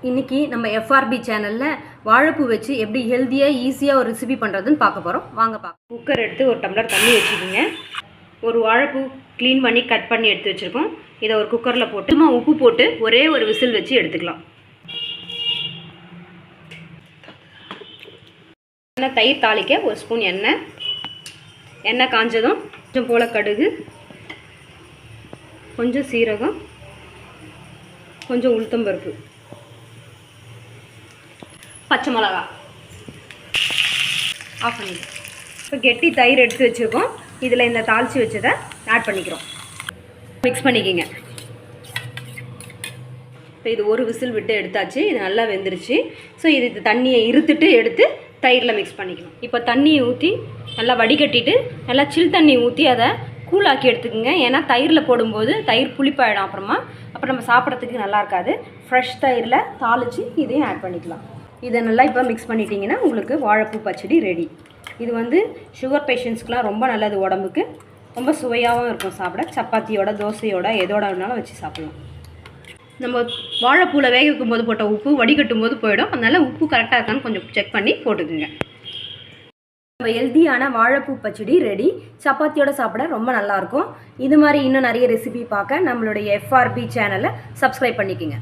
இன்றைக்கி நம்ம எஃப்ஆர்பி சேனலில் வாழைப்பூ வச்சு எப்படி ஹெல்த்தியாக ஈஸியாக ஒரு ரெசிபி பண்ணுறதுன்னு பார்க்க போகிறோம். வாங்க குக்கர் எடுத்து ஒரு டம்ளர் தண்ணி வச்சுக்கிங்க. ஒரு வாழைப்பூ க்ளீன் பண்ணி கட் பண்ணி எடுத்து வச்சுருக்கோம். இதை ஒரு குக்கரில் போட்டு உப்பு போட்டு ஒரே ஒரு விசில் வச்சு எடுத்துக்கலாம். எண்ணெய் தயிர் தாளிக்க ஒரு ஸ்பூன் எண்ணெய் காஞ்சதும் கொஞ்சம் போல் கடுகு, கொஞ்சம் சீரகம், கொஞ்சம் உளுத்தம்பருப்பு, பச்சை மிளகா ஆஃப் பண்ணிக்கலாம். இப்போ கெட்டி தயிர் எடுத்து வச்சுருக்கோம். இதில் இந்த தாளித்து வச்சதை ஆட் பண்ணிக்கிறோம். மிக்ஸ் பண்ணிக்கிங்க. இப்போ இது ஒரு விசில் விட்டு எடுத்தாச்சு. இது நல்லா வெந்துருச்சு. ஸோ இது தண்ணியை இருத்துட்டு எடுத்து தயிரில் மிக்ஸ் பண்ணிக்கணும். இப்போ தண்ணியை ஊற்றி நல்லா வடிகட்டிட்டு நல்லா சில் தண்ணி ஊற்றி அதை கூலாக்கி எடுத்துக்கோங்க. ஏன்னா தயிரில் போடும்போது தயிர் புளிப்பாயிடும். அப்புறம் நம்ம சாப்பிட்றதுக்கு நல்லா இருக்காது. ஃப்ரெஷ் தயிரில் தாளித்து இதையும் ஆட் பண்ணிக்கலாம். இதை நல்லா இப்போ மிக்ஸ் பண்ணிட்டீங்கன்னா உங்களுக்கு வாழைப்பூ பச்சடி ரெடி. இது சுகர் பேஷண்ட்ஸ்க்குலாம் ரொம்ப நல்லது, உடம்புக்கு ரொம்ப சுவையாகவும் இருக்கும். சாப்பிட சப்பாத்தியோட தோசையோட எதோட வேணாலும் வச்சு சாப்பிட்லாம். நம்ம வாழைப்பூவில் வேக வைக்கும் போது போட்ட உப்பு வடிகட்டும் போது போயிடும். அதனால் உப்பு கரெக்டாக இருக்கான்னு கொஞ்சம் செக் பண்ணி போட்டுக்குங்க. நம்ம ஹெல்த்தியான வாழைப்பூ பச்சடி ரெடி. சப்பாத்தியோட சாப்பிட ரொம்ப நல்லாயிருக்கும். இது மாதிரி இன்னும் நிறைய ரெசிபி பார்க்க நம்மளுடைய எஃப்ஆர்பி சேனலை சப்ஸ்கிரைப் பண்ணிக்கோங்க.